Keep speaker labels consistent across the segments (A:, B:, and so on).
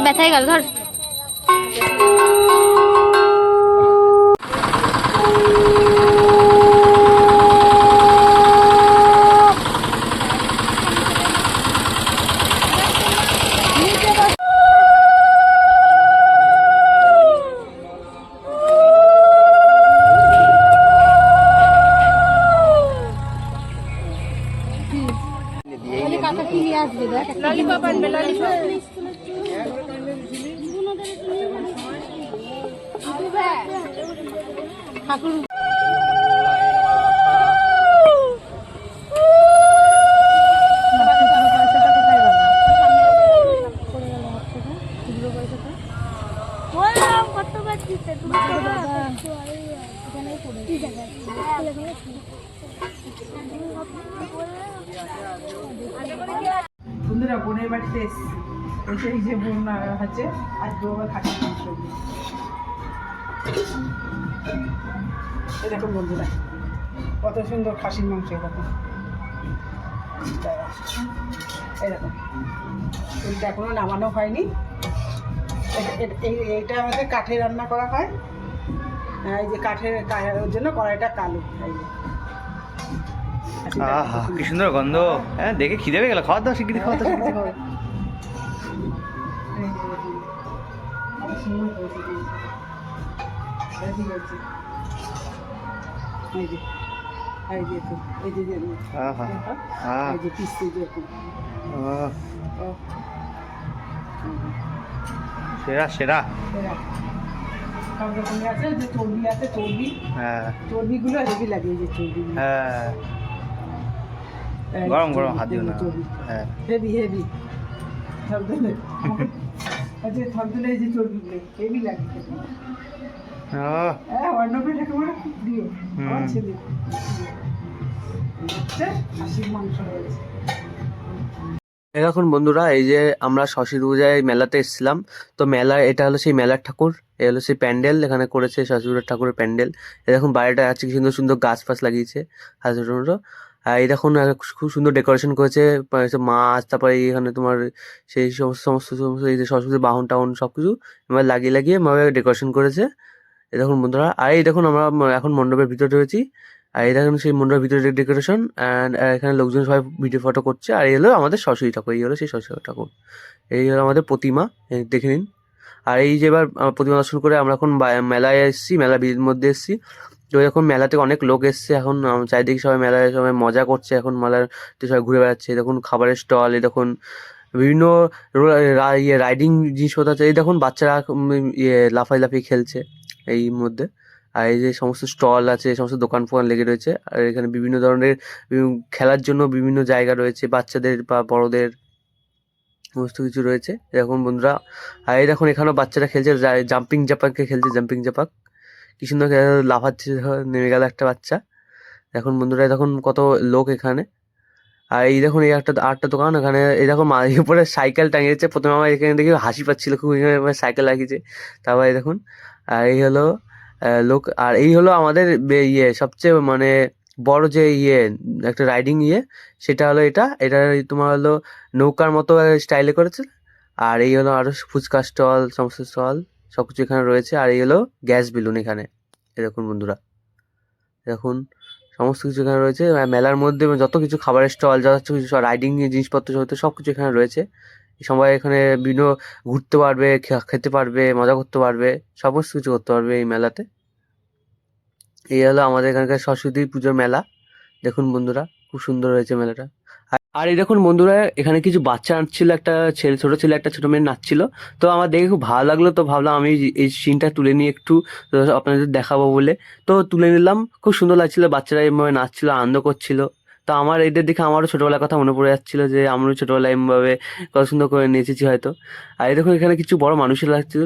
A: ব্যথায় গেল ধর।
B: ললিপপ আনবে, ললিপপ।
A: ঠাকুর
B: বন্ধুরা বোনের বাড়িতে এসে এই যে বোন হচ্ছে আজকে আবার খাসির মাংস। এই দেখুন বন্ধুরা কত সুন্দর খাসির মাংস। এরকম এরকম এইটা এখনো নামানো হয়নি। এইটা আমাদের কাঠে রান্না করা হয়। এই যে কাঠের ওর জন্য কড়াইটা কালো।
C: আহা কি সুন্দর গন্ধ। হ্যাঁ দেখে খিদে পেয়ে গেল। খাওয়া দাওয়া শিখিয়ে খাওয়া দাওয়া শিখিয়ে খাওয়া। সেরা সেরা।
B: চর্বি আছে, চর্বি। হ্যাঁ চর্বিগুলো হেভি লাগে। এই যে চর্বি।
C: হ্যাঁ গরম গরম হাত দিও না। হ্যাঁ
B: হেভি হেভি থকদলে। আচ্ছা থকদলে এই যে চর্বিগুলো হেভি লাগে। হ্যাঁ অন্নপ্রিয় ঠাকুমার খুব প্রিয় আমার ছেলে। খাসির মাংস রয়েছে।
C: এখন বন্ধুরা এই যে আমরা ষষ্ঠী পূজায় মেলাতে এসেছিলাম। তো মেলা এটা হলো সেই মেলার ঠাকুর। এ হলো সেই প্যান্ডেল এখানে করেছে ষষ্ঠী পূজার ঠাকুরের প্যান্ডেল। এরকম বাইরেটা আছে কি সুন্দর সুন্দর গাছ ফাছ লাগিয়েছে হাজার সুন্দর। আর এই দেখুন খুব সুন্দর ডেকোরেশন করেছে মাছ। তারপরে এখানে তোমার সেই সমস্ত সমস্ত সমস্ত এই যে সরস্বতী বাহন টাউন সব কিছু এবার লাগিয়ে লাগিয়ে ডেকোরেশন করেছে। এই দেখুন বন্ধুরা। আর এই দেখুন আমরা এখন মণ্ডপের ভিতরে রয়েছি। আর এই দেখুন সেই মণ্ডপের ভিতরে ডেকোরেশন। অ্যান্ড এখানে লোকজন সবাই ভিডিও ফটো করছে। আর এই হলো আমাদের সরস্বতী ঠাকুর। এই হলো সেই সরস্বতী ঠাকুর। এই হলো আমাদের প্রতিমা। দেখে নিন। আর এই যে এবার প্রতিমা দর্শন করে আমরা এখন মেলায় এসেছি। মেলা ভিড়ের মধ্যে এসেছি। তো এখন মেলাতে অনেক লোক এসছে। এখন চারিদিকে সবাই মেলায় সবাই মজা করছে। এখন মেলার সবাই ঘুরে বেড়াচ্ছে। দেখুন খাবারের স্টল। এই দেখুন বিভিন্ন রাইডিং জিনিসপত্র আছে। এই দেখুন বাচ্চারা লাফাই লাফিয়ে খেলছে এই মধ্যে। আর এই যে সমস্ত স্টল আছে, সমস্ত দোকান ফোকান লেগে রয়েছে। আর এখানে বিভিন্ন ধরনের খেলার জন্য বিভিন্ন জায়গা রয়েছে, বাচ্চাদের বা বড়দের সমস্ত কিছু রয়েছে। এরকম বন্ধুরা। আর এই দেখুন এখানেও বাচ্চারা খেলছে, জাম্পিং জাপাককে খেলছে। জাম্পিং জাপাক কি সুন্দর লাফাচ্ছে। নেমে গেল একটা বাচ্চা। এখন বন্ধুরা দেখুন কত লোক এখানে। আর এই দেখুন এই আরেকটা দোকান। এখানে এই দেখুন উপরে সাইকেল টাঙিয়েছে। প্রথমে আমার এখানে দেখি হাসি পাচ্ছিল খুব। সাইকেল লাগিয়েছে। তারপরে দেখুন আর এই হলো লোক। আর এই হলো আমাদের সবচেয়ে মানে বড় যে একটা রাইডিং সেটা হলো এটা তোমার হলো নৌকার মতো স্টাইলে করেছে। আর এই হলো আরো ফুচকা স্টল, সমস্ত স্টল সবকিছু এখানে রয়েছে। আর এই হলো গ্যাস বেলুন এখানে। দেখুন বন্ধুরা দেখুন সমস্ত কিছু এখানে রয়েছে। মেলার মধ্যে যত কিছু খাবারের স্টল, যত কিছু রাইডিং জিনিসপত্র সব কিছু এখানে রয়েছে। সবাই এখানে বিভিন্ন ঘুরতে পারবে, খেতে পারবে, মজা করতে পারবে, সমস্ত কিছু করতে পারবে এই মেলাতে। এই হলো আমাদের এখানকার সরস্বতী পুজোর মেলা। দেখুন বন্ধুরা খুব সুন্দর হয়েছে মেলাটা। আর এই দেখুন বন্ধুরা এখানে কিছু বাচ্চা নাচছিল। একটা ছোট ছেলে একটা ছোট মেয়ে নাচছিল। তো আমার দেখে খুব ভালো লাগলো। তো ভাবলাম আমি এই সিনটা তুলে নিয়ে একটু আপনাদের দেখাবো বলে তো তুলে নিলাম। খুব সুন্দর লাগছিল। বাচ্চারা এভাবে নাচছিল, আনন্দ করছিল। তো আমার এদের দেখে আমারও ছোটবেলার কথা মনে পড়ে যাচ্ছিল যে আমরাও ছোটবেলায় এমভাবে কত সুন্দর করে নেচেছি হয়তো। আর এই দেখুন এখানে কিছু বড় মানুষের লাগছিল,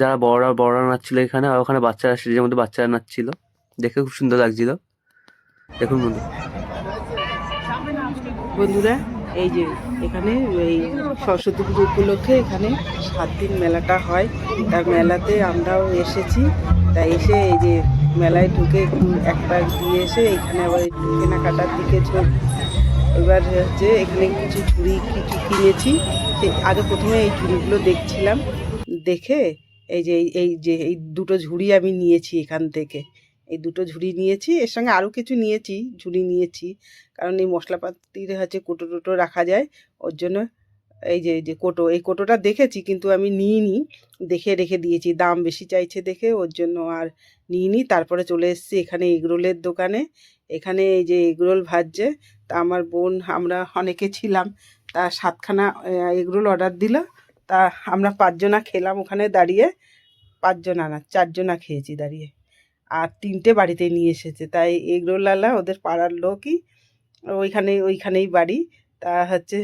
C: যারা বড়রা নাচছিল এখানে। আর ওখানে বাচ্চারা, স্টেজের মধ্যে বাচ্চারা নাচছিল। দেখে খুব সুন্দর লাগছিল। দেখুন
B: বন্ধুরা এই যে এখানে এই সরস্বতী পুজো উপলক্ষে এখানে 7 দিন মেলাটা হয়। তার মেলাতে আমরাও এসেছি। তাই এসে এই যে মেলায় ঢুকে একটু এক পাক দিয়ে এসে এখানে আবার একটু কেনাকাটার দিকে এবার হচ্ছে এখানে কিছু চুড়ি কিছু কিনেছি। আগে প্রথমে এই চুড়িগুলো দেখছিলাম। দেখে এই দুটো ঝুড়ি আমি নিয়েছি এখান থেকে। এই দুটো ঝুড়ি নিয়েছি, এর সঙ্গে আরও কিছু নিয়েছি, ঝুড়ি নিয়েছি, কারণ এই মশলাপাতির হচ্ছে কোটো টোটো রাখা যায়, ওর জন্য এই যে কোটো, এই কোটোটা দেখেছি কিন্তু আমি নিইনি, দেখে রেখে দিয়েছি, দাম বেশি চাইছে দেখে ওর জন্য আর নিইনি। তারপরে চলে এসেছি এখানে এগরোলের দোকানে। এখানে এই যে এগরোল ভাজছে, তা আমার বোন আমরা অনেকে ছিলাম, তা 7খানা এগরোল অর্ডার দিল। তা আমরা 5জনা খেলাম ওখানে দাঁড়িয়ে, 5জনা না 4জনা খেয়েছি দাঁড়িয়ে, আর 3টে বাড়িতে নিয়ে এসেছে। তাই এগরোলওয়ালা ওদের পাড়ার লোকই, ওইখানেই বাড়ি। তা হচ্ছে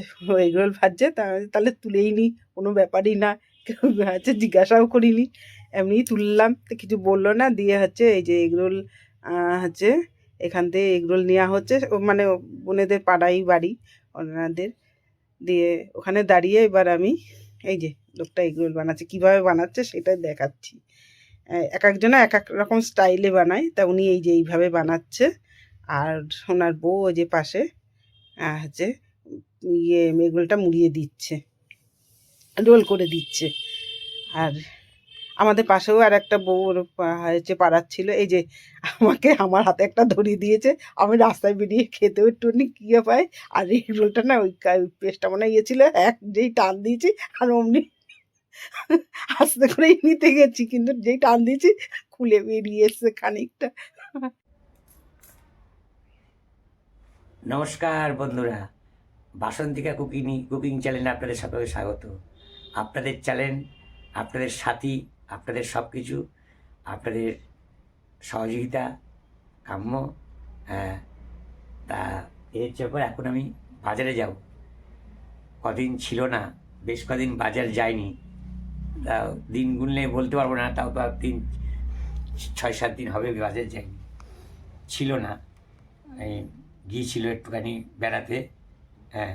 B: এগরোল ভাজছে, তাহলে তুলেই নি, কোনো ব্যাপারই না, কেউ হচ্ছে জিজ্ঞাসাও করিনি, এমনিই তুললাম, তো কিছু বললো না। দিয়ে হচ্ছে এই যে এগরোল হচ্ছে এখান থেকে এগরোল নেওয়া হচ্ছে, মানে বোনেদের পাড়াই বাড়ি ওনাদের। দিয়ে ওখানে দাঁড়িয়ে এবার আমি এই যে লোকটা এগরোল বানাচ্ছে, কীভাবে বানাচ্ছে সেটাই দেখাচ্ছি। এক একজনা এক এক রকম স্টাইলে বানায়, তা উনি এই যে এইভাবে বানাচ্ছে, আর ওনার বউ ওই যে পাশে হচ্ছে এগরোলটা মুড়িয়ে দিচ্ছে, রোল করে দিচ্ছে। আর আমাদের পাশেও আর একটা বউ হচ্ছে পাড়ার ছিল, এই যে আমাকে আমার হাতে একটা ধরিয়ে দিয়েছে, আমি রাস্তায় বেরিয়ে খেতেও একটুখানি কী পাই। আর এই রোলটা না ওই পেস্টটা মনে গিয়েছিল, যেই টান দিয়েছি আর অমনি আস্তে করেই নিতে গেছি, কিন্তু যেই টান দিয়েছি খুলে বেরিয়ে এসছে খানিকটা।
A: নমস্কার বন্ধুরা, বাসন্তিকা কুকিং চ্যানেলে আপনাদের সকলকে স্বাগত। আপনাদের চ্যানেল, আপনাদের সাথী, আপনাদের সব কিছু, আপনাদের সহযোগিতা কাম্য। হ্যাঁ, তা এর ব্যাপার। এখন আমি বাজারে যাব, কদিন ছিল না, বেশ কদিন বাজার যায়নি, তা দিন গুনলে বলতে পারবো না, তাও তো 6-7 দিন হবে বাজার যায়নি, ছিল না। গিয়েছিল একটুখানি বেড়াতে, হ্যাঁ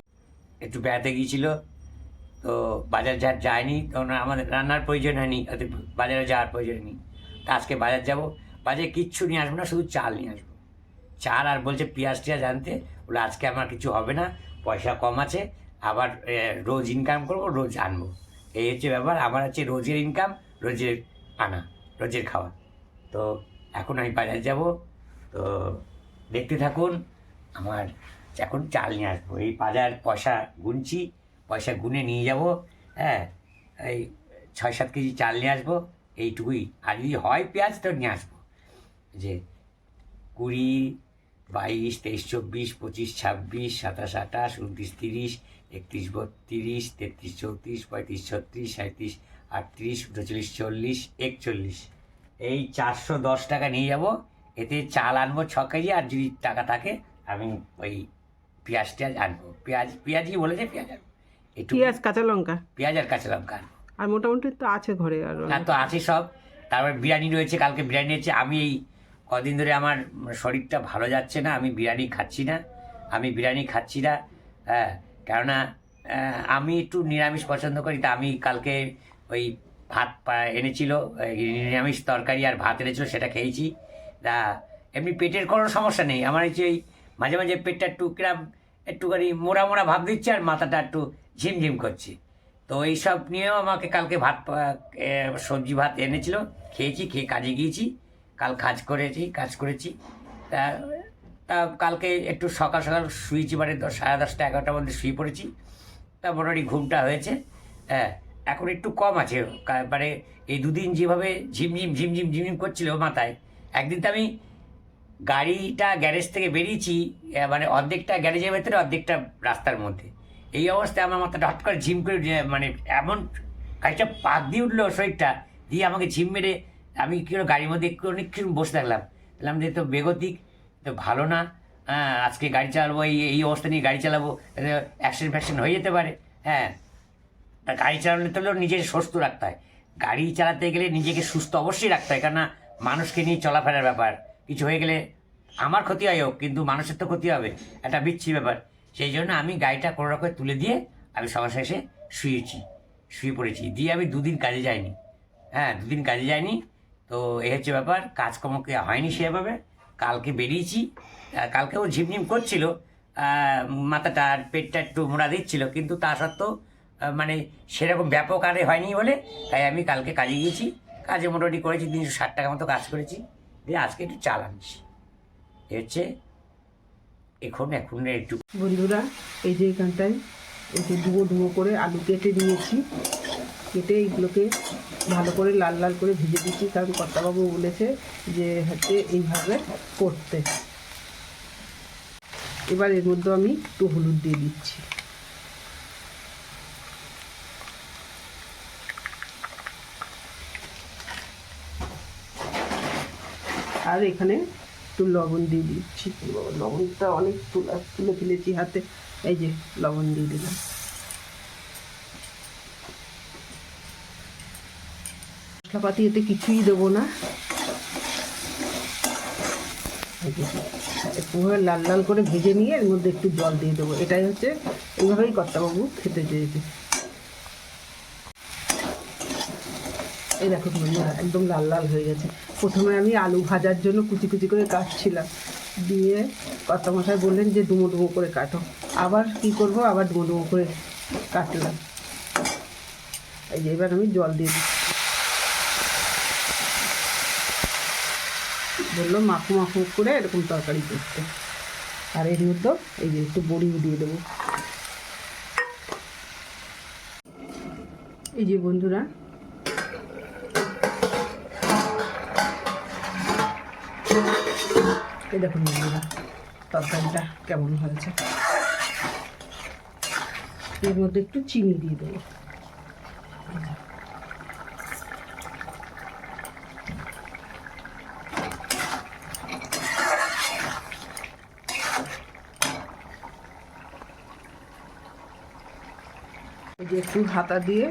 A: একটু বেড়াতে গিয়েছিল, তো বাজার যায়নি, তখন আমাদের রান্নার প্রয়োজন হয়নি, ওদের বাজারে যাওয়ার প্রয়োজন নেই। তা আজকে বাজার যাব, বাজারে কিচ্ছু নিয়ে আসবো না, শুধু চাল নিয়ে আসবো, চাল। আর বলছে পেঁয়াজ টিয়াজ আনতে, বলে আজকে আমার কিছু হবে না, পয়সা কম আছে, আবার রোজ ইনকাম করবো, রোজ আনবো, এই হচ্ছে ব্যাপার। আমার হচ্ছে রোজের ইনকাম, রোজের আনা, রোজের খাওয়া। তো এখন আমি বাজার যাব, তো দেখতে থাকুন। আমার এখন চাল নিয়ে আসবো, এই বাজার পয়সা গুনছি, পয়সা গুনে নিয়ে যাব। হ্যাঁ, এই 6-7 কেজি চাল নিয়ে আসবো, এইটুকুই। আর যদি হয় পেঁয়াজ তো নিয়ে আসবো, যে 20, 22, 23, 24, 25, 26, 27, 28, 29, 30, 31, 32, 33, 34, 35, 36, 37, 38, 39, 40, 41, এই 410 টাকা নিয়ে যাব। এতে চাল আনবো 6 কেজি, আর যদি টাকা থাকে আমি ওই পেঁয়াজ টিয়াজ আনবো, পেঁয়াজই বলেছে, পেঁয়াজ আনবো, একটু
B: পেঁয়াজ কাঁচা লঙ্কা
A: পেঁয়াজ আর কাঁচা লঙ্কা আনবো।
B: আর মোটামুটি তো আছে ঘরে, আর
A: হ্যাঁ, তো আছে সব। তারপর বিরিয়ানি রয়েছে, কালকে বিরিয়ানি হয়েছে। আমি এই কদিন ধরে আমার শরীরটা ভালো যাচ্ছে না, আমি বিরিয়ানি খাচ্ছি না, হ্যাঁ, কেননা আমি একটু নিরামিষ পছন্দ করি। তা আমি কালকে ওই ভাত এনেছিল, নিরামিষ তরকারি আর ভাত এনেছিল, সেটা খেয়েছি। তা এমনি পেটের কোনো সমস্যা নেই আমার, হচ্ছে ওই মাঝে মাঝে পেটটা একটু কিরম একটুখানি মোড়া মোড়া ভাব দিচ্ছে, আর মাথাটা একটু ঝিমঝিম করছে। তো এইসব নিয়েও আমাকে কালকে সবজি ভাত এনেছিল, খেয়েছি, খেয়ে কাজে গিয়েছি, কাজ করেছি। তা তা কালকে একটু সকাল সকাল শুয়েছি, মানে 10:30, 11টার মধ্যে শুয়ে পড়েছি। তা মোটামুটি ঘুমটা হয়েছে, হ্যাঁ, এখন একটু কম আছে। মানে এই দুদিন যেভাবে ঝিমঝিম করছিল মাথায়, একদিন তো আমি গাড়িটা গ্যারেজ থেকে বেরিয়েছি, মানে অর্ধেকটা গ্যারেজের ভেতরে, অর্ধেকটা রাস্তার মধ্যে। এই অবস্থায় আমার মাথাটা হট করে ঝিম করে, মানে এমন গাড়িটা পাক দিয়ে উঠলো শরীরটা, দিয়ে আমাকে ঝিম মেরে আমি কী হলো, গাড়ির মধ্যে অনেকক্ষণ বসে থাকলাম। বললাম যে তো বেগতিক, তো ভালো না, হ্যাঁ, আজকে গাড়ি চালাবো, এই অবস্থা নিয়ে গাড়ি চালাবো, অ্যাক্সিডেন্ট হয়ে যেতে পারে। হ্যাঁ, তা গাড়ি চালাতে হলেও নিজেকে সুস্থ রাখতে হয়, গাড়ি চালাতে গেলে নিজেকে সুস্থ অবশ্যই রাখতে হয়, কেননা মানুষকে নিয়ে চলাফেরার ব্যাপার, কিছু হয়ে গেলে আমার ক্ষতি হয় হোক, কিন্তু মানুষের তো ক্ষতি হবে, একটা বিচ্ছিরি ব্যাপার। সেই জন্য আমি গাড়িটা কোনো রকমে তুলে দিয়ে আমি সবার শেষে শুয়ে পড়েছি। দিয়ে আমি 2 দিন কাজে যাইনি, হ্যাঁ 2 দিন কাজে যাইনি। তো এই হচ্ছে ব্যাপার, কাজকর্মকে হয়নি সেভাবে। কালকে বেরিয়েছি, কালকেও ঝিমঝিম করছিল মাথাটা, আর পেটটা একটু মোড়া দিচ্ছিল, কিন্তু তা সত্ত্বেও মানে সেরকম ব্যাপক আরে হয়নি বলে তাই আমি কালকে কাজে গিয়েছি, কাজে মোটামুটি করেছি 360 টাকা মতো কাজ করেছি, দিয়ে আজকে একটু চাল আনছি। এ হচ্ছে এখন একটু।
B: বন্ধুরা এই যে এখানটায় এই যে ডুবো ডুবো করে আলু কেটে নিয়েছি, কেটে এইগুলোকে ভালো করে লাল লাল করে ভেজে দিচ্ছি, কারণ কর্তাবাবু বলেছে যে হচ্ছে এইভাবে করতে। এবার এর মধ্যে আমি একটু হলুদ দিয়ে দিচ্ছি, আর এখানে একটু লবণ দিয়ে দিচ্ছি। লবণটা অনেক তুলে ফেলেছি হাতে, এই যে লবণ দিয়ে দিলাম। মশলাপাতি এতে কিছুই দেবো না, পুরো লাল লাল করে ভেজে নিয়ে এর মধ্যে একটু জল দিয়ে দেবো। এটাই হচ্ছে, এইভাবেই কর্তাবাবু খেতে চেয়েছে। এই দেখো বন্ধুরা একদম লাল লাল হয়ে গেছে। প্রথমে আমি আলু ভাজার জন্য কুচি কুচি করে কাটছিলাম, দিয়ে কর্তামশাই বললেন যে ডুমো ডুমো করে কাটো। আবার কি করব, আবার ডুমো ডুমো করে কাটলাম। এই যে এবার আমি জল দিয়ে দিচ্ছি, বললো মাখো মাখো করে এরকম তরকারি করতে। আর এর মধ্যে এই যে একটু বড়িও দিয়ে দেবো। এই যে বন্ধুরা এই দেখুন বন্ধুরা তরকারিটা কেমন হয়েছে। এর মধ্যে একটু চিনি দিয়ে দেবো। এই যে একটু হাতা দিয়ে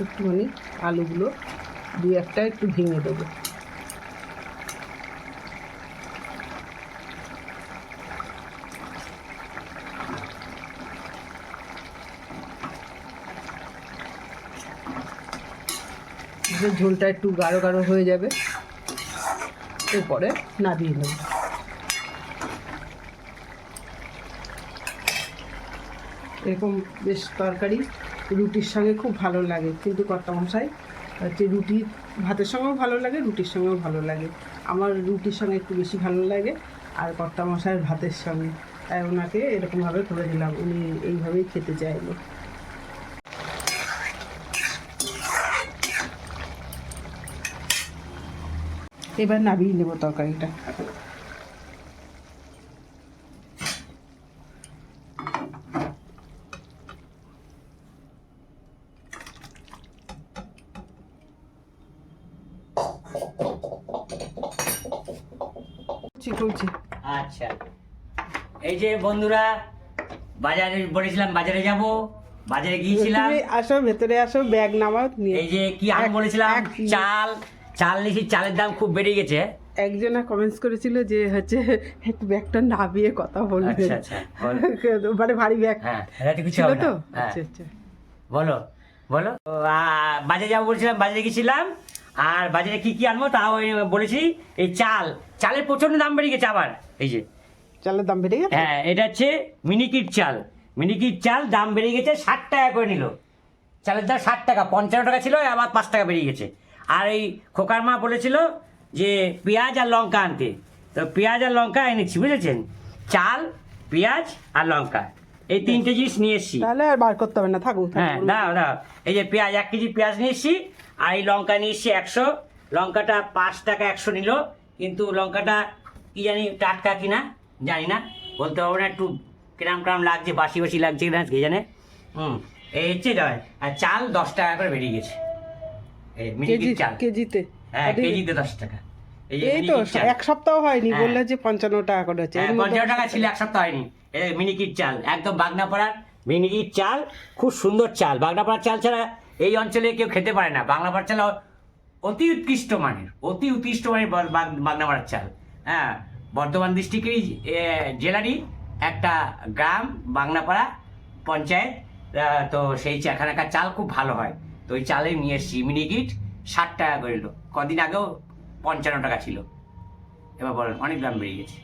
B: একটুখানি আলুগুলো দুই একটা একটু ভেঙে দেবো। ঝোলটা একটু গাঢ় গাঢ় হয়ে যাবে, এরপরে নামিয়ে নেব। এরকম বেশ তরকারি রুটির সঙ্গে খুব ভালো লাগে, কিন্তু কর্তামশাই হচ্ছে রুটি ভাতের সঙ্গেও ভালো লাগে, রুটির সঙ্গেও ভালো লাগে। আমার রুটির সঙ্গে একটু বেশি ভালো লাগে, আর কর্তামশাইয়ের ভাতের সঙ্গে, তাই ওনাকে এরকমভাবে করে দিলাম, উনি এইভাবেই খেতে চাইলো। এবার নামিয়ে নেব তরকারিটা।
A: আচ্ছা এই যে বন্ধুরা বাজারে বলেছিলাম, বাজারে যাব, বাজারে গিয়েছিলাম।
B: তুমি আসো, ভেতরে আসো, ব্যাগ নামাও।
A: এই যে কি আমি বলেছিলাম, চাল নিয়েছি, চালের দাম খুব বেড়ে গেছে।
B: একজনা কমেন্টস করেছিল যে হচ্ছে একটু ব্যাগটা নামিয়ে কথা বলবে।
A: আচ্ছা আচ্ছা
B: মানে ভারী ব্যাগ
A: ছিল
B: তো।
A: হ্যাঁ
B: আচ্ছা আচ্ছা
A: বলো বলো। বাজারে যাবো বলছিলাম, বাজারে গেছিলাম। আর বাজারে কি কি আনবো তাও বলেছি। এই চালের প্রচন্ড দাম বেড়ে গেছে আবার। এই যে
B: চালের দাম বেড়ে গেছে।
A: হ্যাঁ এটা হচ্ছে মিনিকিট চাল দাম বেড়ে গেছে, 60 টাকা করে নিল। চালের দাম 60 টাকা, 55 টাকা ছিল, আবার 5 টাকা বেরিয়ে গেছে। আর এই খোকার মা বলেছিল যে পেঁয়াজ আর লঙ্কা আনতে, তো পেঁয়াজ আর লঙ্কা এনেছি, বুঝেছেন। চাল, পেঁয়াজ আর লঙ্কা এই 3টে জিনিস নিয়ে এসেছি।
B: তাহলে আর বার করতে হবে না, থাকুক।
A: হ্যাঁ দাও এই যে পেঁয়াজ 1 কেজি পেঁয়াজ নিয়ে এসেছি, আর এই লঙ্কা নিয়ে এসেছি 100। লঙ্কাটা 5 টাকা 100 নিল, কিন্তু লঙ্কাটা কি জানি টাটকা কিনা জানি না, বলতে পারবো না। একটু কিরাম লাগছে, বাসি লাগছে কিনা কে জানে। এই হচ্ছে জয়। আর চাল 10 টাকা করে বেরিয়ে গেছে, এই মিনিকেট চাল
B: কেজিতে।
A: হ্যাঁ কেজিতে 10 টাকা।
B: এই তো এক সপ্তাহ হয়নি, বললে যে 55 টাকা করে হচ্ছে।
A: 55 টাকা ছিল, এক সপ্তাহ হয়নি। এই মিনিকিট চাল একদম বাগনাপাড়ার মিনিকিট চাল, খুব সুন্দর চাল। বাগনাপাড়ার চাল ছাড়া এই অঞ্চলে কেউ খেতে পারে না। বাংলাপাড়ার চাল অতি উৎকৃষ্ট মানের বাগনাপাড়ার চাল। হ্যাঁ, বর্ধমান ডিস্ট্রিক্টেরই জেলারই একটা গ্রাম বাগনাপাড়া পঞ্চায়েত। তো সেই এখানকার চাল খুব ভালো হয়। তো ওই চালে নিয়ে এসেছি। মিনিকিট 60 টাকা করে এলো, কদিন আগেও 55 টাকা ছিল। এবার বলেন, অনেক দাম বেড়ে গেছে।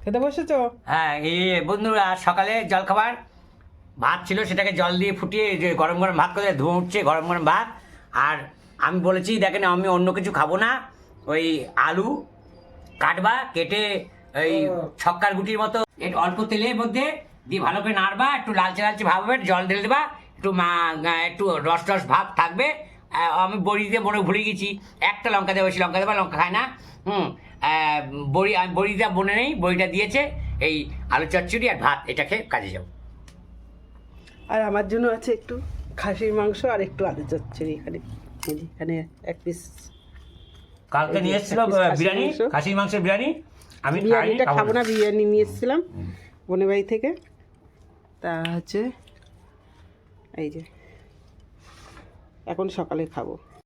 B: খেতে বসেছো?
A: হ্যাঁ এই বন্ধুরা সকালে জলখাবার ভাত ছিল, সেটাকে জল দিয়ে ফুটিয়ে যে গরম গরম ভাত করে ধোঁয়া উঠছে, গরম গরম ভাত। আর আমি বলেছি দেখেন আমি অন্য কিছু খাবো না, ওই আলু কাটবা, কেটে ওই ছক্কার গুটির মতো একটু অল্প তেলের মধ্যে দিয়ে ভালো করে নাড়বা, একটু লালচে লালচে ভাব হবে, জল ঢেলে দেবা, একটু রস রস ভাব থাকবে। আমি বড়ি দিয়ে মনে ভুলে গেছি, একটা লঙ্কা দেবো, বেশি লঙ্কা দেবা, লঙ্কা খায় না। বড়ি, আমি বড়িটা মনে নেই, বড়িটা দিয়েছে। এই আলু চচ্চড়ি আর ভাত, এটা খেয়ে কাজে যাও।
B: আর আমার জন্য আছে একটু খাসির মাংস আর একটু আলু চচ্চড়ি এখানে। এই যে এখানে এক পিস
A: কালকে নিয়ে এসেছিল বিরিয়ানি, খাসির মাংসের বিরিয়ানি। আমি
B: বিরিয়ানিটা খাবো না, বিরিয়ানি নিয়ে এসেছিলাম বোনের বাড়ি থেকে। তা হচ্ছে এই যে এখন সকালে খাবো।